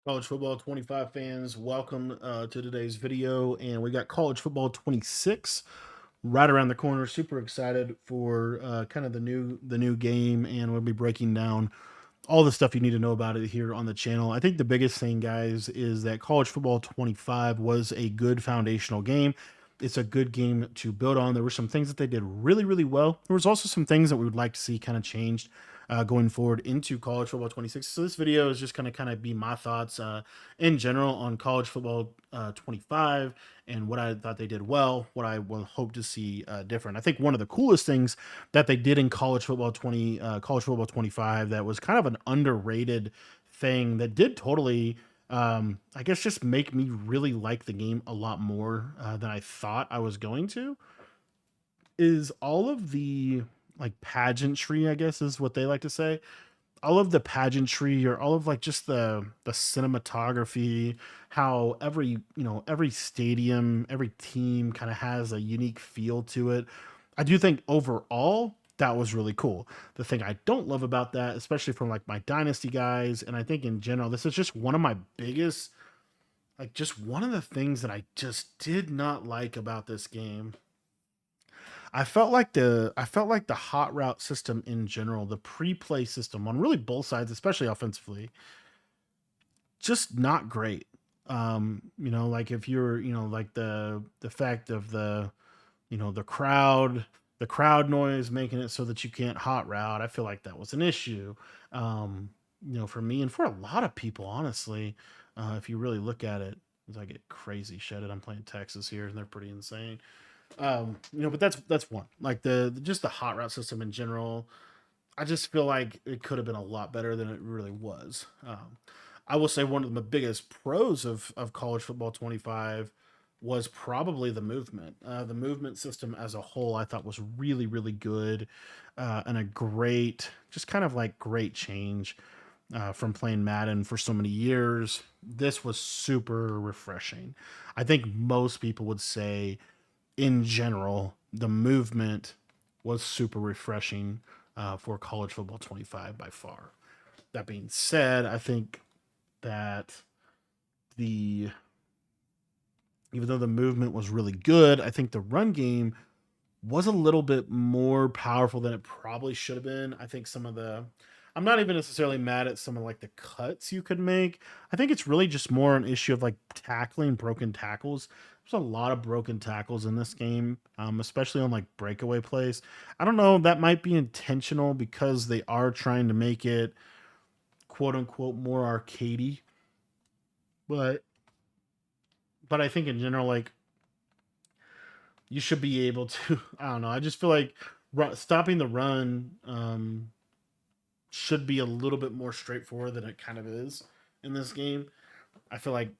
College football 25 fans, welcome to today's video. And we got college football 26 right around the corner. Super excited for kind of the new game, and we'll be breaking down all the stuff you need to know about it here on the channel. I think the biggest thing, guys, is that college football 25 was a good foundational game. It's a good game to build on. There were some things that they did really, really well. There was also some things that we would like to see kind of changed going forward into college football 26. So this video is just going to kind of be my thoughts in general on college football 25 and what I thought they did well, what I will hope to see different. I think one of the coolest things that they did in college football 25 that was kind of an underrated thing that did totally I guess just make me really like the game a lot more than I thought I was going to is all of the like pageantry, I guess is what they like to say. All of the pageantry or all of like just the cinematography, how every stadium, every team kind of has a unique feel to it. I do think overall that was really cool. The thing I don't love about that, especially from like my dynasty guys, and I think in general, this is just one of my biggest, like just one of the things that I just did not like about this game. I felt like the hot route system in general, the pre-play system on really both sides, especially offensively, just not great. Like if you're, like the fact of the crowd noise making it so that you can't hot route. I feel like that was an issue. For me and for a lot of people, honestly, if you really look at it, as I get crazy shitted. I'm playing Texas here, and they're pretty insane. But that's one. Like just the hot route system in general. I just feel like it could have been a lot better than it really was. I will say one of the biggest pros of college football 25 was probably the movement. The movement system as a whole, I thought was really, really good and a great, just kind of like great change from playing Madden for so many years. This was super refreshing. I think most people would say in general, the movement was super refreshing for college football 25 by far. That being said, I think that the even though the movement was really good, I think the run game was a little bit more powerful than it probably should have been. I think some of the I'm not even necessarily mad at some of like the cuts you could make. I think it's really just more an issue of like tackling broken tackles. There's a lot of broken tackles in this game, especially on like breakaway plays. I don't know, that might be intentional because they are trying to make it quote unquote more arcadey, but I think in general, like you should be able to. I don't know. I just feel like stopping the run should be a little bit more straightforward than it kind of is in this game. I feel like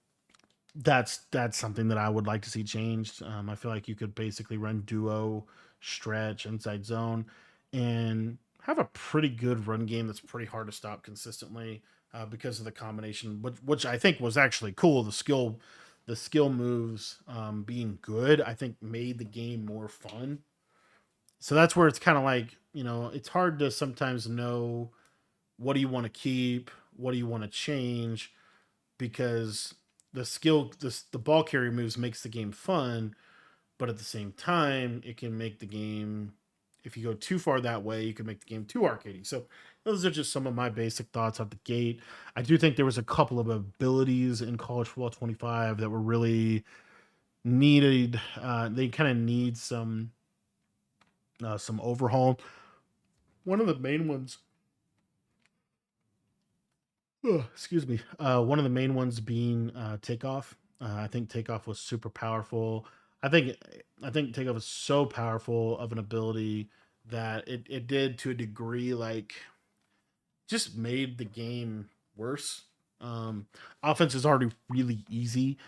that's something that I would like to see changed. I feel like you could basically run duo, stretch, inside zone, and have a pretty good run game that's pretty hard to stop consistently because of the combination, which I think was actually cool. The skill moves being good, I think made the game more fun. So that's where it's kind of like it's hard to sometimes know what do you want to keep, what do you want to change, because the ball carrier moves makes the game fun, but at the same time it can make the game, if you go too far that way, you can make the game too arcadey. So those are just some of my basic thoughts out the gate. I do think there was a couple of abilities in college football 25 that were really needed. They kind of need some overhaul. One of the main ones, excuse me, one of the main ones being takeoff. I think takeoff was super powerful. I think I think takeoff was so powerful of an ability that it did to a degree like just made the game worse. Offense is already really easy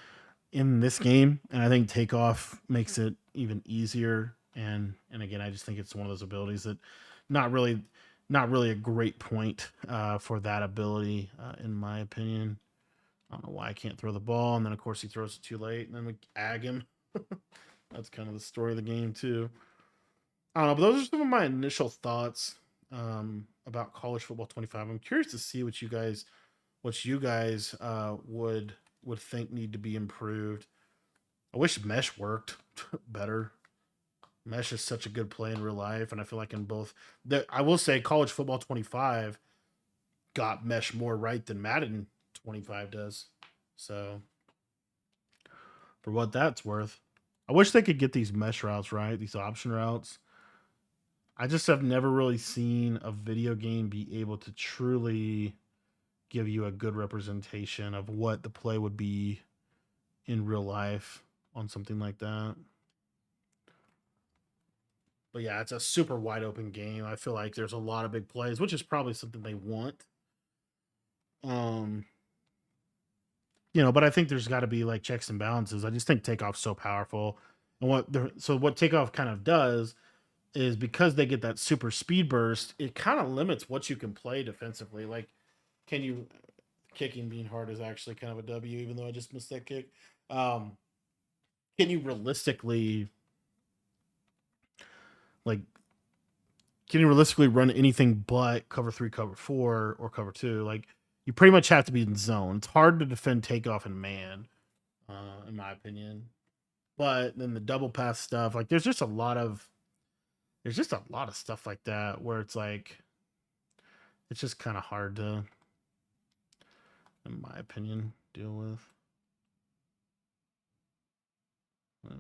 in this game, and I think takeoff makes it even easier. And again, I just think it's one of those abilities that not really not really a great point for that ability, in my opinion. I don't know why I can't throw the ball, and then of course he throws it too late, and then we ag him. That's kind of the story of the game too. I don't know, but those are some of my initial thoughts about college football 25. I'm curious to see what you guys what you guys would think need to be improved. I wish mesh worked better. Mesh is such a good play in real life, and I feel like in both. I will say, College Football 25 got mesh more right than Madden 25 does. So for what that's worth, I wish they could get these mesh routes right, these option routes. I just have never really seen a video game be able to truly give you a good representation of what the play would be in real life on something like that. But yeah, it's a super wide open game. I feel like there's a lot of big plays, which is probably something they want. Um, but I think there's got to be like checks and balances. I just think takeoff's so powerful, and what takeoff kind of does is because they get that super speed burst, it kind of limits what you can play defensively. Like, can you kicking being hard is actually kind of a W, even though I just missed that kick. Um, can you realistically like can you realistically run anything but cover three, cover four, or cover two? Like you pretty much have to be in zone. It's hard to defend takeoff in man, in my opinion. But then the double pass stuff, like there's just a lot of stuff like that where it's like it's just kind of hard to, in my opinion, deal with.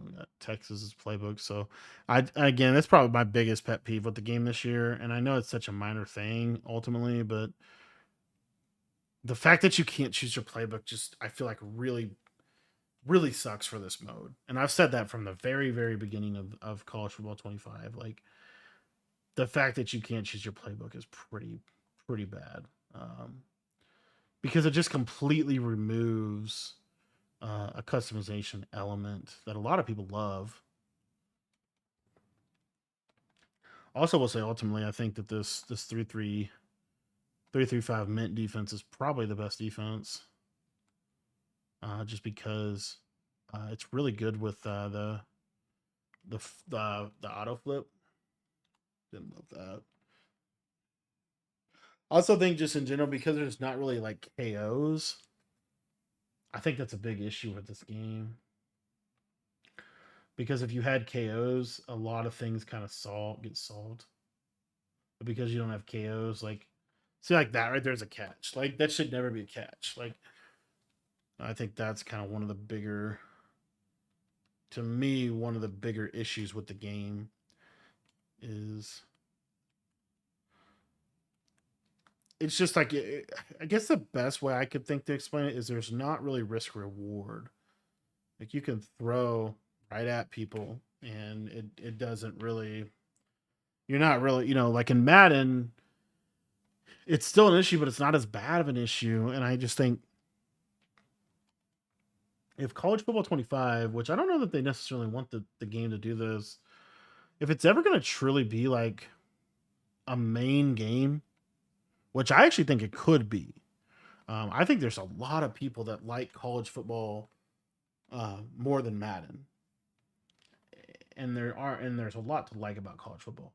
We got Texas's playbook. So, again, that's probably my biggest pet peeve with the game this year. And I know it's such a minor thing ultimately, but the fact that you can't choose your playbook just I feel like really really sucks for this mode. And I've said that from the very very beginning of College Football 25. Like the fact that you can't choose your playbook is pretty bad. Because it just completely removes a customization element that a lot of people love. Also, will say ultimately, I think that this 3-3 mint defense is probably the best defense, just because it's really good with the auto flip. Didn't love that. I also think just in general because there's not really like KOs. I think that's a big issue with this game because if you had KOs, a lot of things kind of get solved. But because you don't have KOs, like see like that right there's a catch. Like that should never be a catch. Like I think that's kind of one of the bigger, to me, one of the bigger issues with the game is it's just like I guess the best way I could think to explain it is there's not really risk reward. Like you can throw right at people and it doesn't really, you're not really, like in Madden, it's still an issue, but it's not as bad of an issue. And I just think if College Football 25, which I don't know that they necessarily want the game to do this, if it's ever going to truly be like a main game, which I actually think it could be. I think there's a lot of people that like college football more than Madden, and there's a lot to like about college football.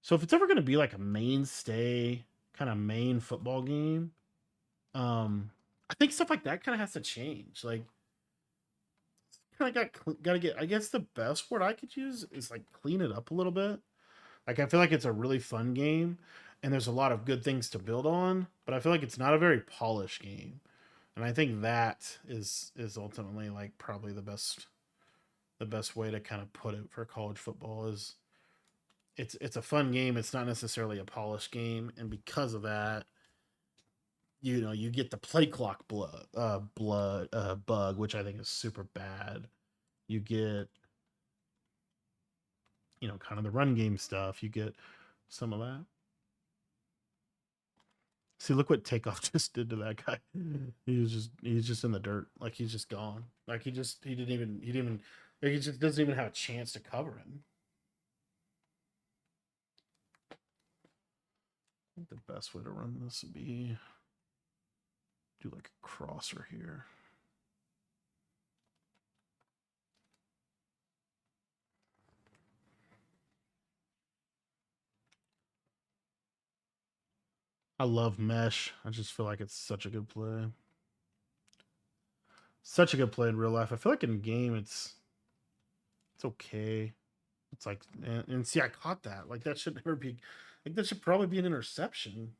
So if it's ever going to be like a mainstay kind of main football game, I think stuff like that kind of has to change. Like, kind of got to get. I guess the best word I could use is like clean it up a little bit. Like I feel like it's a really fun game, and there's a lot of good things to build on. But I feel like it's not a very polished game, and I think that is ultimately like probably the best way to kind of put it for college football is it's a fun game. It's not necessarily a polished game, and because of that, you get the play clock bug, which I think is super bad. You get kind of the run game stuff. You get some of that. See, look what Takeoff just did to that guy. He's just in the dirt. Like he's just gone. Like he didn't even like, he just doesn't even have a chance to cover him. I think the best way to run this would be do like a crosser here. I love mesh. I just feel like it's such a good play. Such a good play in real life. I feel like in game it's okay. It's like and see I caught that. Like that should never be like that should probably be an interception.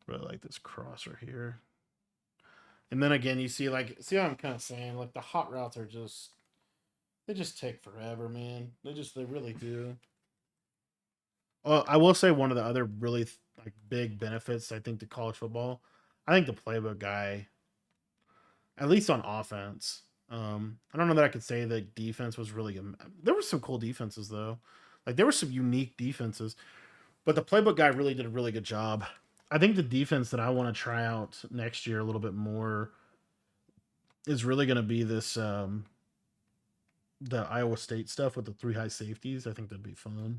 Really like this crosser here. And then again, you see see how I'm kind of saying like the hot routes are just they just take forever, man. They really do. Well, I will say one of the other really like big benefits I think to college football. I think the playbook guy, at least on offense. I don't know that I could say that defense was really. There were some cool defenses though, like there were some unique defenses, but the playbook guy really did a really good job. I think the defense that I want to try out next year a little bit more is really going to be this the Iowa State stuff with the three high safeties. I think that'd be fun.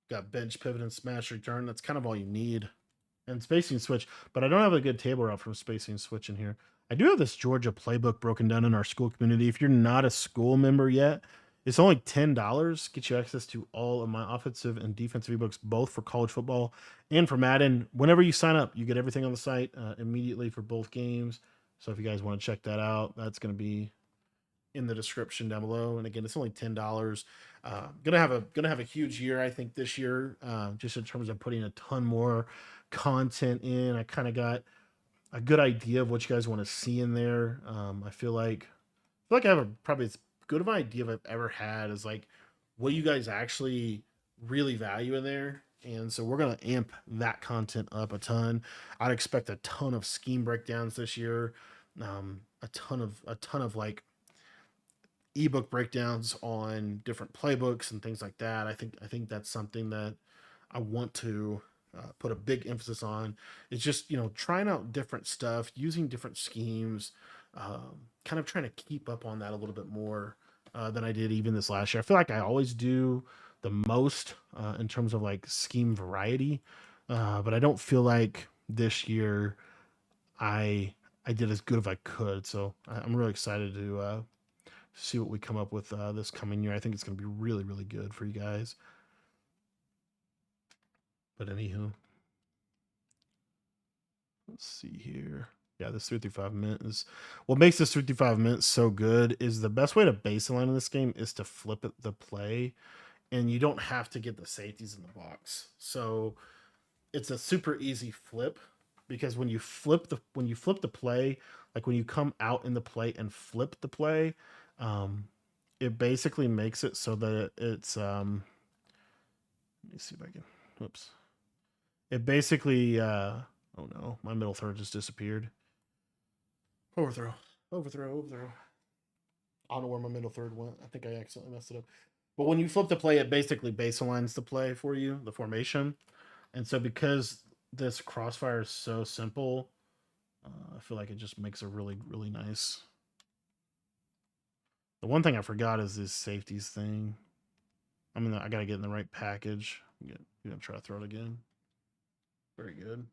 Got bench pivot and smash return. That's kind of all you need. And spacing switch, but I don't have a good table route from spacing switch in here. I do have this Georgia playbook broken down in our school community. If you're not a school member yet, it's only $10. Get you access to all of my offensive and defensive ebooks, both for college football and for Madden. Whenever you sign up, you get everything on the site immediately for both games. So if you guys want to check that out, that's going to be in the description down below. And again, it's only $10. Gonna have a huge year, I think, this year, just in terms of putting a ton more content in. I kind of got a good idea of what you guys want to see in there. I feel like I have probably as good of an idea of I've ever had is like what you guys actually really value in there. And so we're gonna amp that content up a ton. I'd expect a ton of scheme breakdowns this year, a ton of like ebook breakdowns on different playbooks and things like that. I think that's something that I want to put a big emphasis on. It's just trying out different stuff, using different schemes, kind of trying to keep up on that a little bit more than I did even this last year. I feel like I always do the most in terms of like scheme variety, but I don't feel like this year I I did as good as I could. So I'm really excited to see what we come up with this coming year. I think it's going to be really, really good for you guys. But anywho, let's see here. Yeah, this 3 through 5 minute is what makes this 3 through 5 minutes so good. Is the best way to baseline in this game is to flip it the play, and you don't have to get the safeties in the box. So it's a super easy flip because when you flip the play, like when you come out in the play and flip the play, um, it basically makes it so that it's let me see if I can. Whoops. It basically. Oh no, my middle third just disappeared. Overthrow. Overthrow. Overthrow. I don't know where my middle third went. I think I accidentally messed it up. But when you flip the play, it basically baselines the play for you, the formation. And so because this crossfire is so simple, I feel like it just makes a really, really nice. The one thing I forgot is this safeties thing. I gotta get in the right package. I'm gonna try to throw it again. Very good.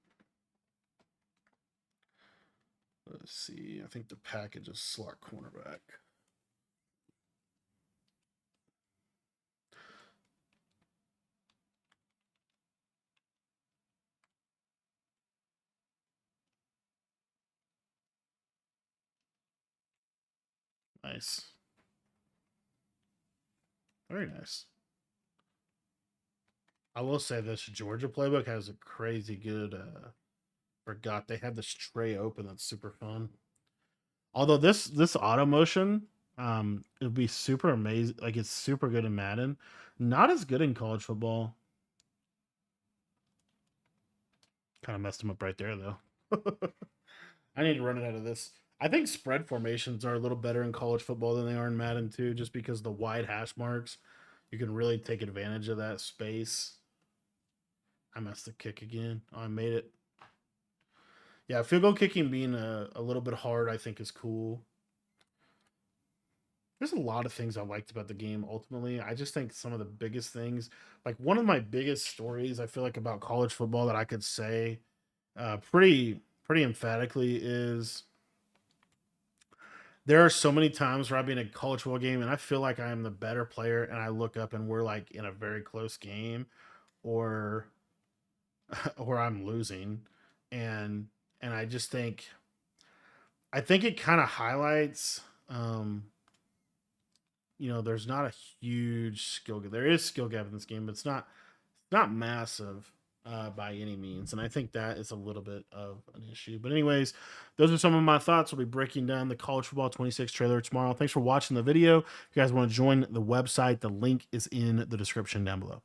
Let's see. I think the package is slot cornerback. Nice. Very nice. I will say this Georgia playbook has a crazy good forgot they have this tray open that's super fun. Although this auto motion, it'll be super amazing. Like it's super good in Madden. Not as good in college football. Kind of messed him up right there though. I need to run it out of this. I think spread formations are a little better in college football than they are in Madden too, just because the wide hash marks, you can really take advantage of that space. I messed the kick again. Oh, I made it. Yeah, field goal kicking being a little bit hard, I think, is cool. There's a lot of things I liked about the game. Ultimately, I just think some of the biggest things, like one of my biggest stories, I feel like about college football that I could say, pretty pretty emphatically is there are so many times where I've been in a college football game and I feel like I am the better player, and I look up and we're like in a very close game, or or I'm losing, and I just think it kind of highlights, there's not a huge skill gap. There is skill gap in this game, but it's not massive by any means. And I think that is a little bit of an issue. But anyways, those are some of my thoughts. We'll be breaking down the College Football 26 trailer tomorrow. Thanks for watching the video. If you guys want to join the website, the link is in the description down below.